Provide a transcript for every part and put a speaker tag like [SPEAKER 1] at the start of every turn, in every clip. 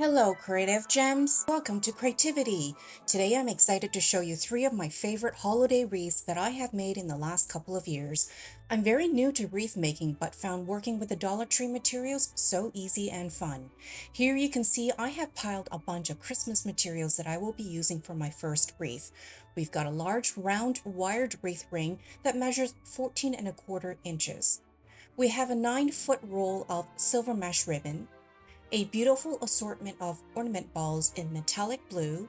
[SPEAKER 1] Hello, creative gems. Welcome to Creativity. Today I'm excited to show you three of my favorite holiday wreaths that I have made in the last couple of years. I'm very new to wreath making, but found working with the Dollar Tree materials so easy and fun. Here you can see I have piled a bunch of Christmas materials that I will be using for my first wreath. We've got a large round wired wreath ring that measures 14.25 inches. We have a 9-foot roll of silver mesh ribbon, a beautiful assortment of ornament balls in metallic blue,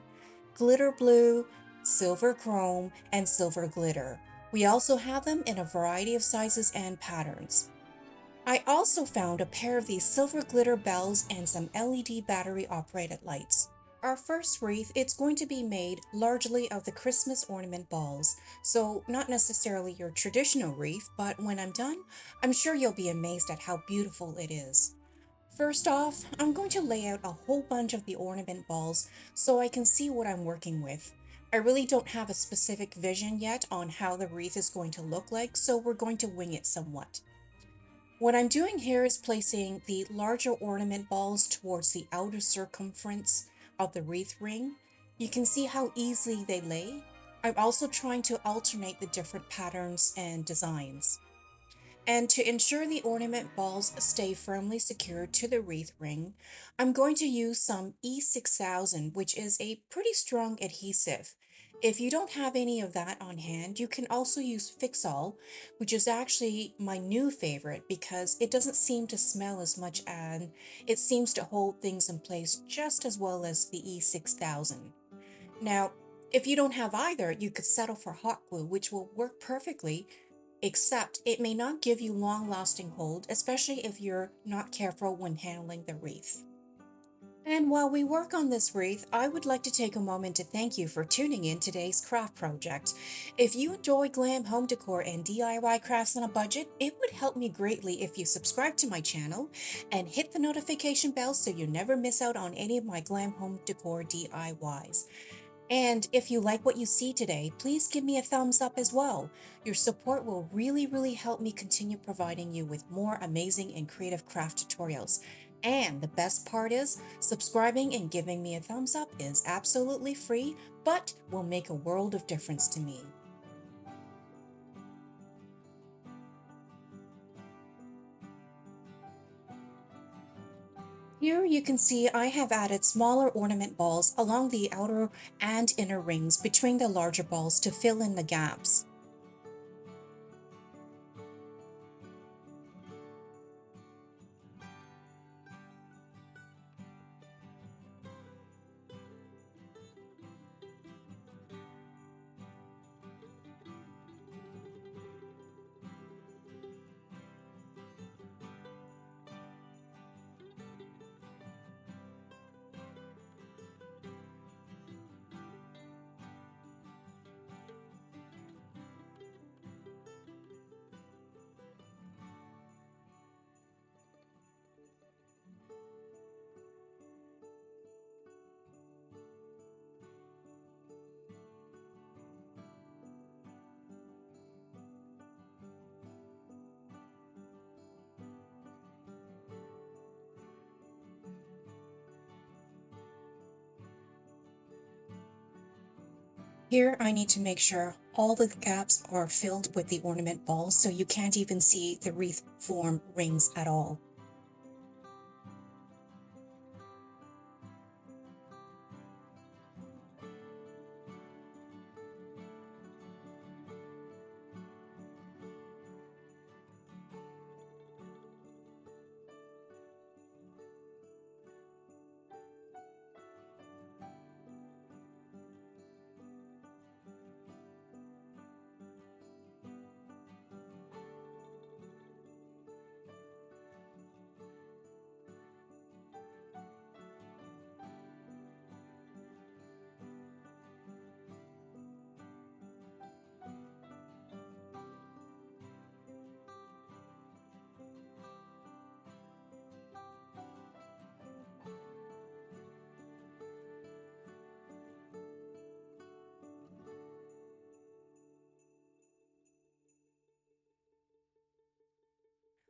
[SPEAKER 1] silver chrome, and silver glitter. We also have them in a variety of sizes and patterns. I also found a pair of these silver glitter bells and some LED battery operated lights. Our first wreath, it's going to be made largely of the Christmas ornament balls, so not necessarily your traditional wreath, but when I'm done, I'm sure you'll be amazed at how beautiful it is. First off, I'm going to lay out a whole bunch of the ornament balls so I can see what I'm working with. I really don't have a specific vision yet on how the wreath is going to look like, so we're going to wing it somewhat. What I'm doing here is placing the larger ornament balls towards the outer circumference of the wreath ring. You can see how easily they lay. I'm also trying to alternate the different patterns and designs. And to ensure the ornament balls stay firmly secured to the wreath ring, I'm going to use some E6000, which is a pretty strong adhesive. If you don't have any of that on hand, you can also use Fix-All, which is actually my new favorite because it doesn't seem to smell as much and it seems to hold things in place just as well as the E6000. Now, if you don't have either, you could settle for hot glue, which will work perfectly, except it may not give you long lasting hold, especially if you're not careful when handling the wreath. And while we work on this wreath, I would like to take a moment to thank you for tuning in today's craft project. If you enjoy glam home decor and DIY crafts on a budget, it would help me greatly if you subscribe to my channel and hit the notification bell so you never miss out on any of my glam home decor DIYs. And if you like what you see today, please give me a thumbs up as well. Your support will really help me continue providing you with more amazing and creative craft tutorials. And the best part is, subscribing and giving me a thumbs up is absolutely free, but will make a world of difference to me. Here you can see I have added smaller ornament balls along the outer and inner rings between the larger balls to fill in the gaps. Here I need to make sure all the gaps are filled with the ornament balls so you can't even see the wreath form rings at all.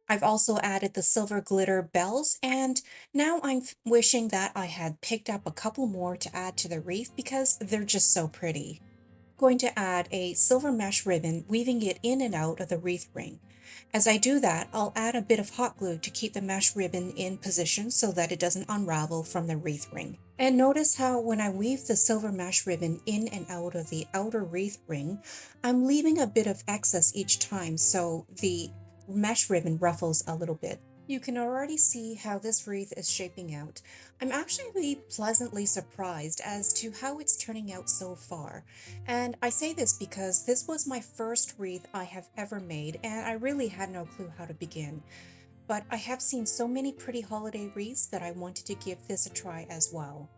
[SPEAKER 1] I've also added the silver glitter bells, and now I'm wishing that I had picked up a couple more to add to the wreath because they're just so pretty. Going to add a silver mesh ribbon, weaving it in and out of the wreath ring. As I do that, I'll add a bit of hot glue to keep the mesh ribbon in position so that it doesn't unravel from the wreath ring. And notice how when I weave the silver mesh ribbon in and out of the outer wreath ring, I'm leaving a bit of excess each time so the mesh ribbon ruffles a little bit. You can already see how this wreath is shaping out. I'm actually pleasantly surprised as to how it's turning out so far. And I say this because this was my first wreath I have ever made, and I really had no clue how to begin. But I have seen so many pretty holiday wreaths that I wanted to give this a try as well.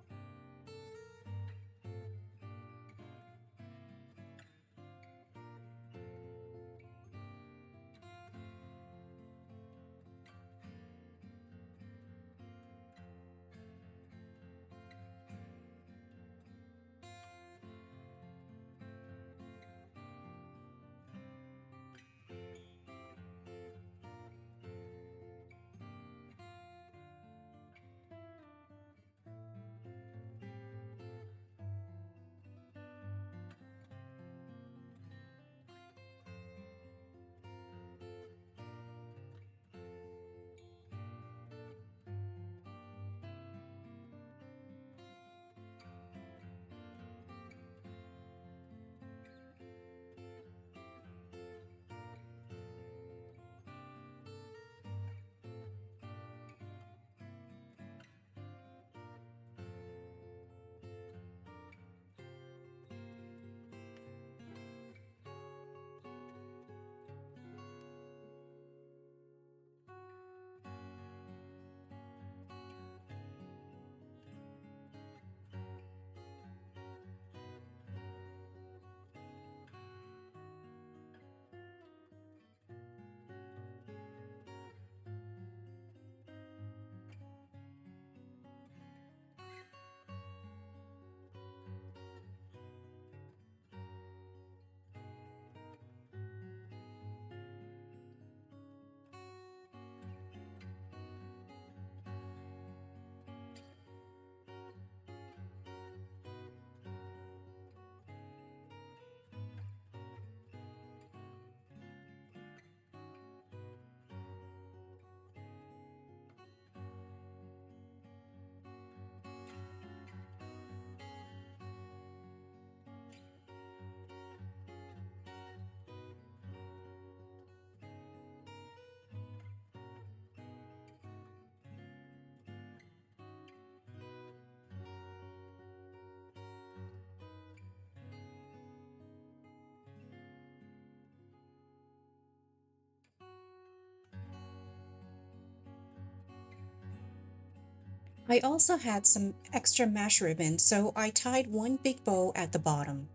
[SPEAKER 1] I also had some extra mesh ribbon, so I tied one big bow at the bottom.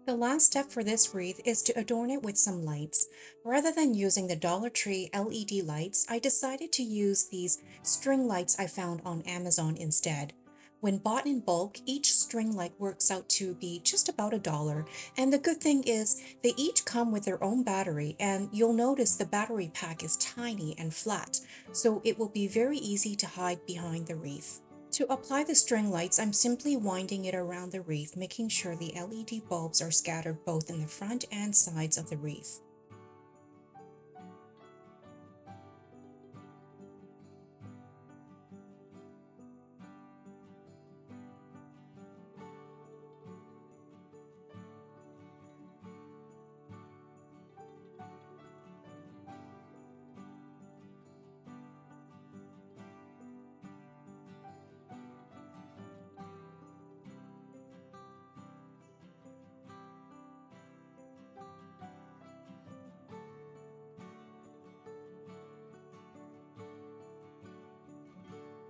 [SPEAKER 1] The last step for this wreath is to adorn it with some lights. Rather than using the Dollar Tree LED lights, I decided to use these string lights I found on Amazon instead. When bought in bulk, each string light works out to be just about $1, and the good thing is they each come with their own battery, and you'll notice the battery pack is tiny and flat, so it will be very easy to hide behind the wreath. To apply the string lights, I'm simply winding it around the wreath, making sure the LED bulbs are scattered both in the front and sides of the wreath.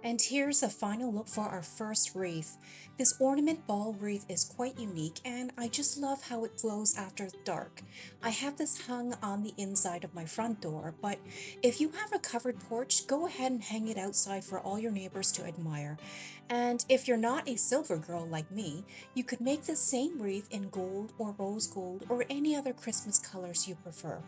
[SPEAKER 1] And here's the final look for our first wreath. This ornament ball wreath is quite unique and I just love how it glows after dark. I have this hung on the inside of my front door, but if you have a covered porch, go ahead and hang it outside for all your neighbors to admire. And if you're not a silver girl like me, you could make the same wreath in gold or rose gold or any other Christmas colors you prefer.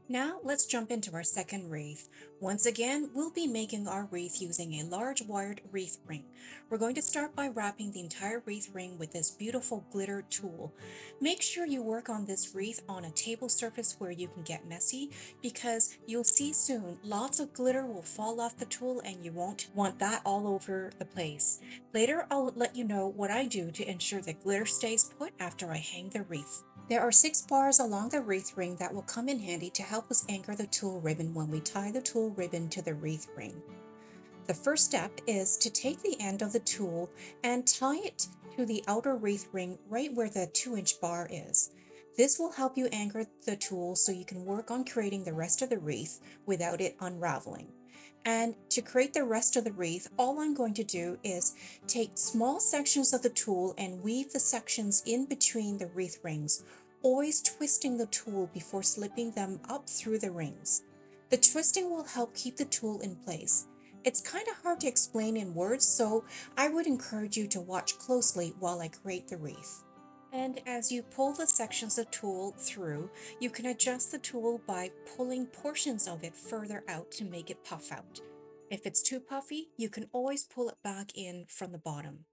[SPEAKER 1] Now let's jump into our second wreath. Once again, we'll be making our wreath using a large wired wreath ring. We're going to start by wrapping the entire wreath ring with this beautiful glitter tool. Make sure you work on this wreath on a table surface where you can get messy because you'll see soon lots of glitter will fall off the tool and you won't want that all over the place. Later, I'll let you know what I do to ensure the glitter stays put after I hang the wreath. There are 6 bars along the wreath ring that will come in handy to help us anchor the tulle ribbon when we tie the tulle ribbon to the wreath ring. The first step is to take the end of the tulle and tie it to the outer wreath ring right where the 2-inch bar is. This will help you anchor the tulle so you can work on creating the rest of the wreath without it unraveling. And to create the rest of the wreath, all I'm going to do is take small sections of the tulle and weave the sections in between the wreath rings, always twisting the tulle before slipping them up through the rings. The twisting will help keep the tulle in place. It's kind of hard to explain in words, so I would encourage you to watch closely while I create the wreath. And as you pull the sections of tulle through, you can adjust the tulle by pulling portions of it further out to make it puff out. If it's too puffy, you can always pull it back in from the bottom.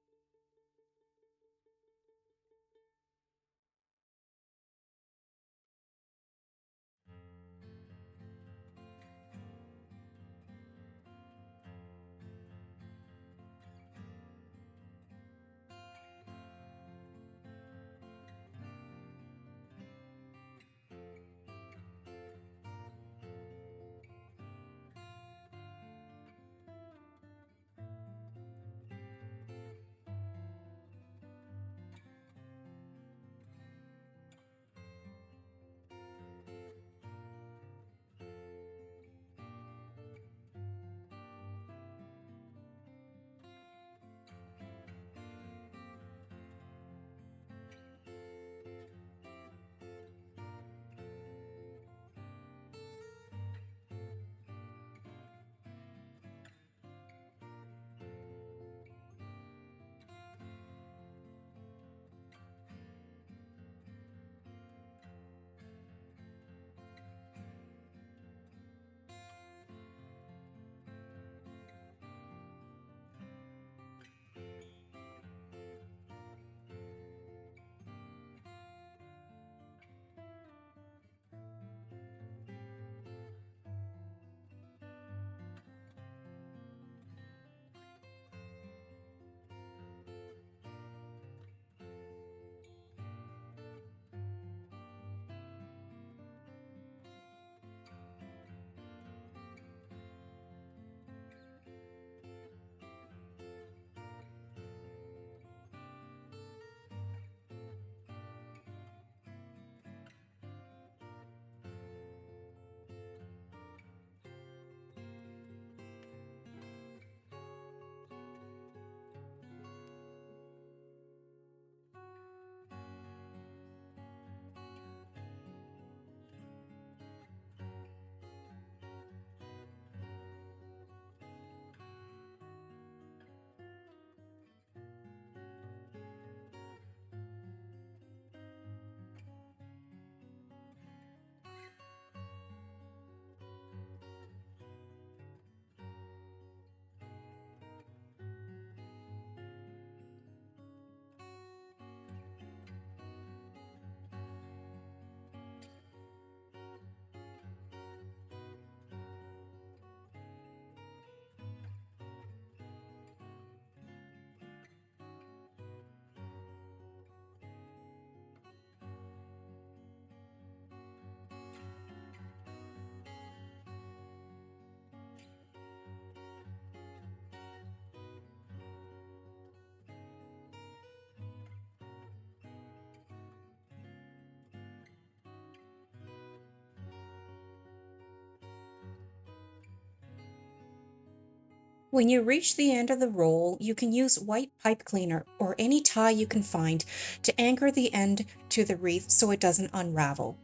[SPEAKER 1] When you reach the end of the roll, you can use white pipe cleaner or any tie you can find to anchor the end to the wreath so it doesn't unravel.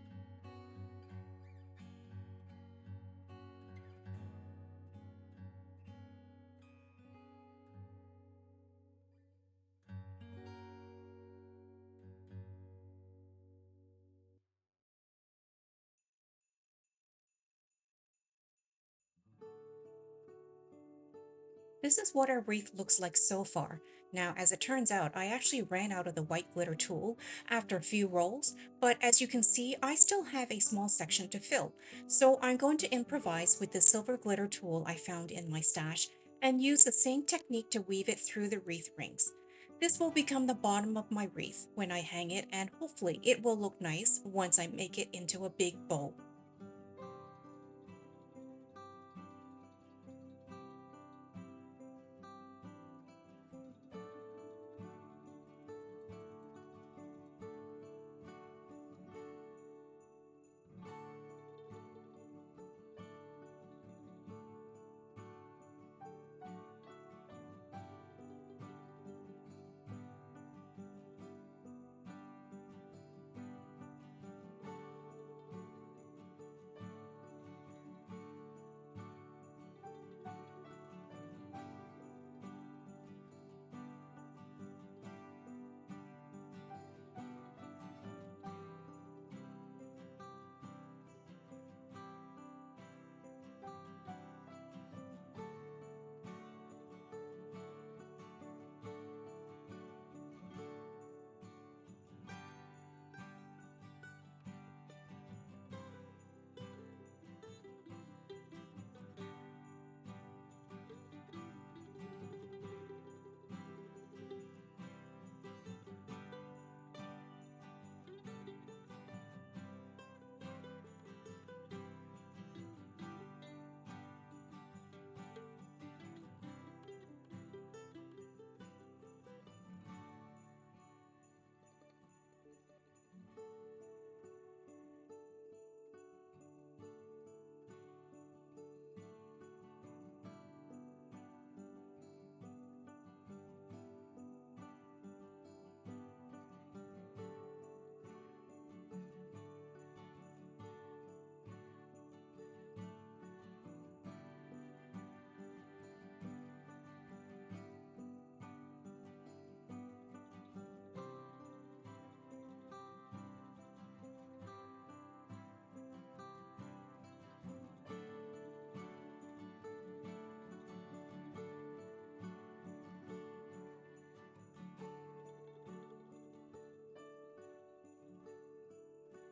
[SPEAKER 1] This is what our wreath looks like so far. Now, as it turns out, I actually ran out of the white glitter tool after a few rolls, but as you can see, I still have a small section to fill. So I'm going to improvise with the silver glitter tool I found in my stash and use the same technique to weave it through the wreath rings. This will become the bottom of my wreath when I hang it, and hopefully it will look nice once I make it into a big bow.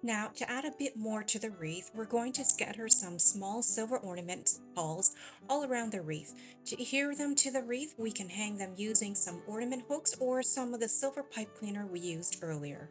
[SPEAKER 1] Now, to add a bit more to the wreath, we're going to scatter some small silver ornament balls all around the wreath. To adhere them to the wreath, we can hang them using some ornament hooks or some of the silver pipe cleaner we used earlier.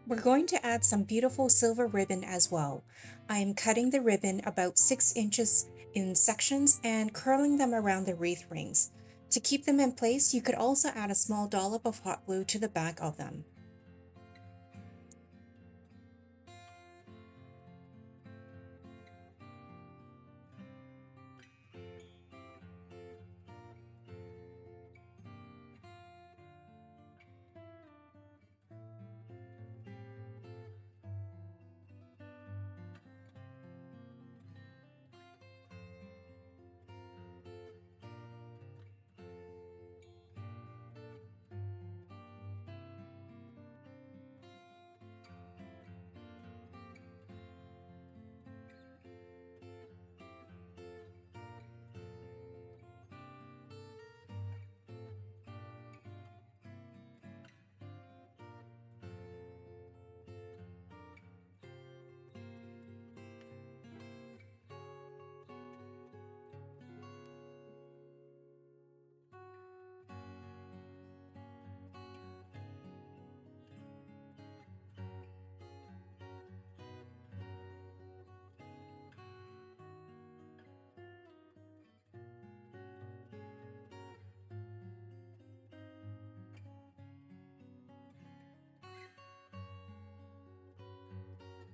[SPEAKER 1] We're going to add some beautiful silver ribbon as well. I am cutting the ribbon about 6 inches in sections and curling them around the wreath rings. To keep them in place, you could also add a small dollop of hot glue to the back of them.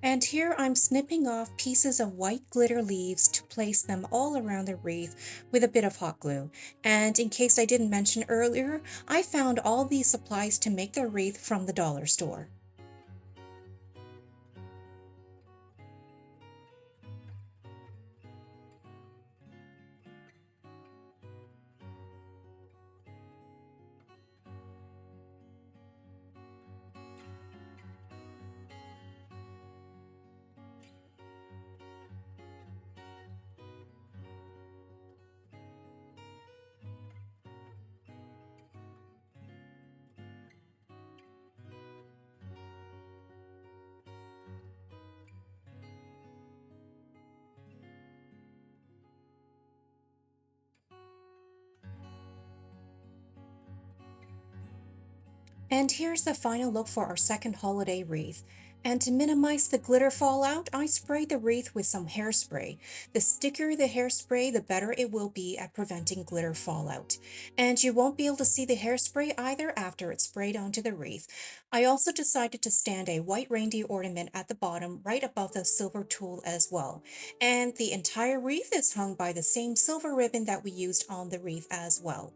[SPEAKER 1] And here I'm snipping off pieces of white glitter leaves to place them all around the wreath with a bit of hot glue. And in case I didn't mention earlier, I found all these supplies to make the wreath from the dollar store. And here's the final look for our second holiday wreath. And to minimize the glitter fallout, I sprayed the wreath with some hairspray. The stickier the hairspray, the better it will be at preventing glitter fallout. And you won't be able to see the hairspray either after it's sprayed onto the wreath. I also decided to stand a white reindeer ornament at the bottom right above the silver tulle as well. And the entire wreath is hung by the same silver ribbon that we used on the wreath as well.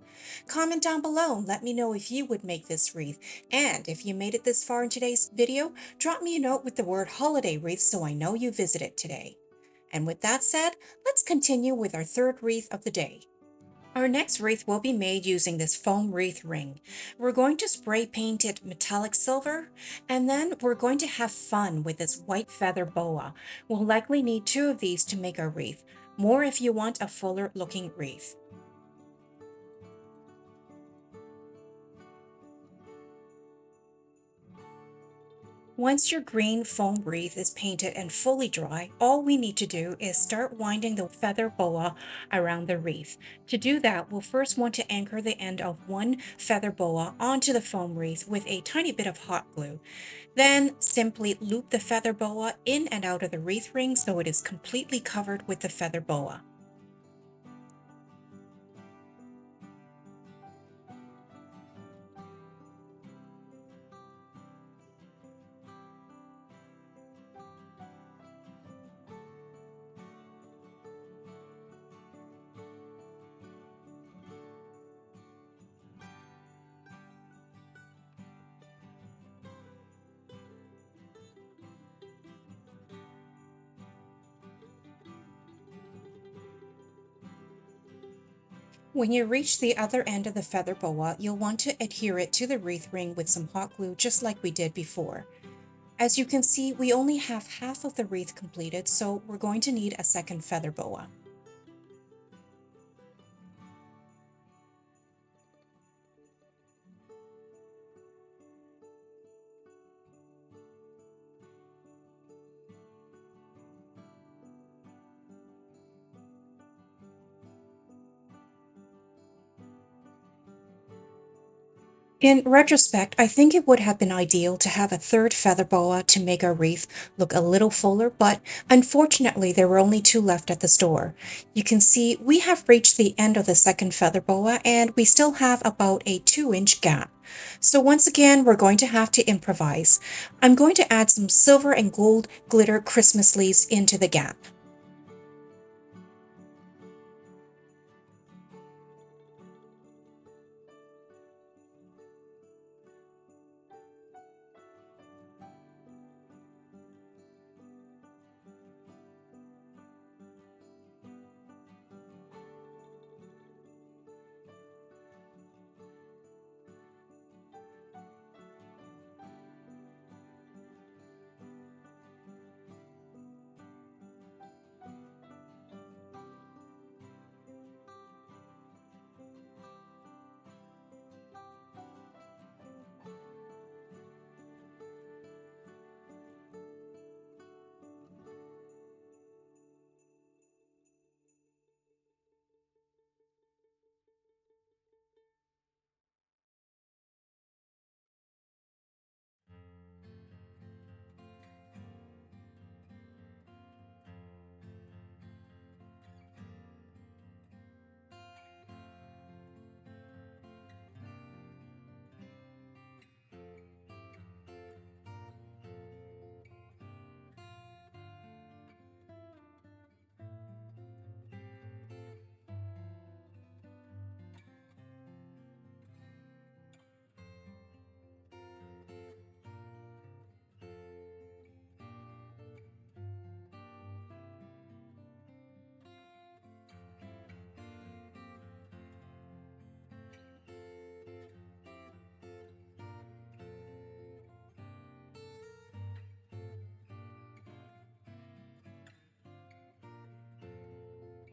[SPEAKER 1] Comment down below and let me know if you would make this wreath. And if you made it this far in today's video, drop me a note with the word holiday wreath so I know you visited today. And with that said, let's continue with our third wreath of the day. Our next wreath will be made using this foam wreath ring. We're going to spray paint it metallic silver, and then we're going to have fun with this white feather boa. We'll likely need 2 of these to make our wreath. More if you want a fuller looking wreath. Once your green foam wreath is painted and fully dry, all we need to do is start winding the feather boa around the wreath. To do that, we'll first want to anchor the end of one feather boa onto the foam wreath with a tiny bit of hot glue. Then simply loop the feather boa in and out of the wreath ring so it is completely covered with the feather boa. When you reach the other end of the feather boa, you'll want to adhere it to the wreath ring with some hot glue just like we did before. As you can see, we only have half of the wreath completed, so we're going to need a second feather boa. In retrospect, I think it would have been ideal to have a third feather boa to make our wreath look a little fuller, but unfortunately there were only 2 left at the store. You can see we have reached the end of the second feather boa and we still have about a 2-inch gap. So once again, we're going to have to improvise. I'm going to add some silver and gold glitter Christmas leaves into the gap.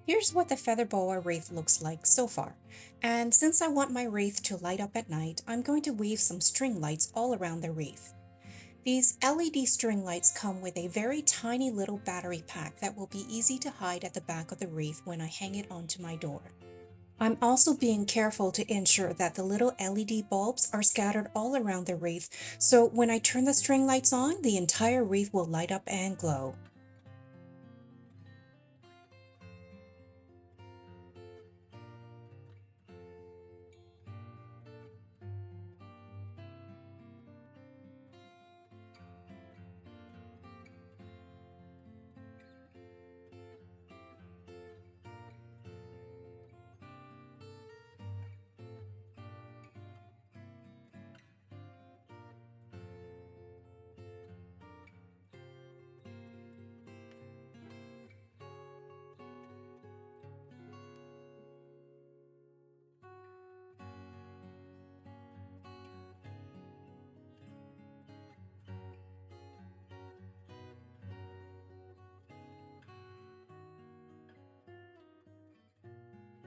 [SPEAKER 1] Here's what the feather boa wreath looks like so far. And since I want my wreath to light up at night, I'm going to weave some string lights all around the wreath. These LED string lights come with a very tiny little battery pack that will be easy to hide at the back of the wreath when I hang it onto my door. I'm also being careful to ensure that the little LED bulbs are scattered all around the wreath, so when I turn the string lights on, the entire wreath will light up and glow.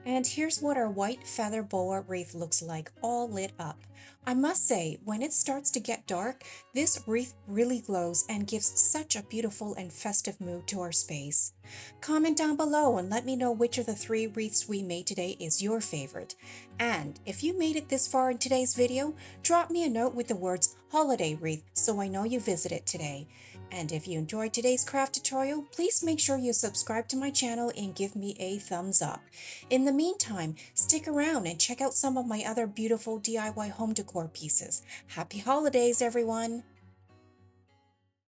[SPEAKER 1] And here's what our white feather boa wreath looks like, all lit up. I must say, when it starts to get dark, this wreath really glows and gives such a beautiful and festive mood to our space. Comment down below and let me know which of the three wreaths we made today is your favorite. And if you made it this far in today's video, drop me a note with the words holiday wreath so I know you visited today. And if you enjoyed today's craft tutorial, please make sure you subscribe to my channel and give me a thumbs up. In the meantime, stick around and check out some of my other beautiful DIY home decor pieces. Happy holidays, everyone!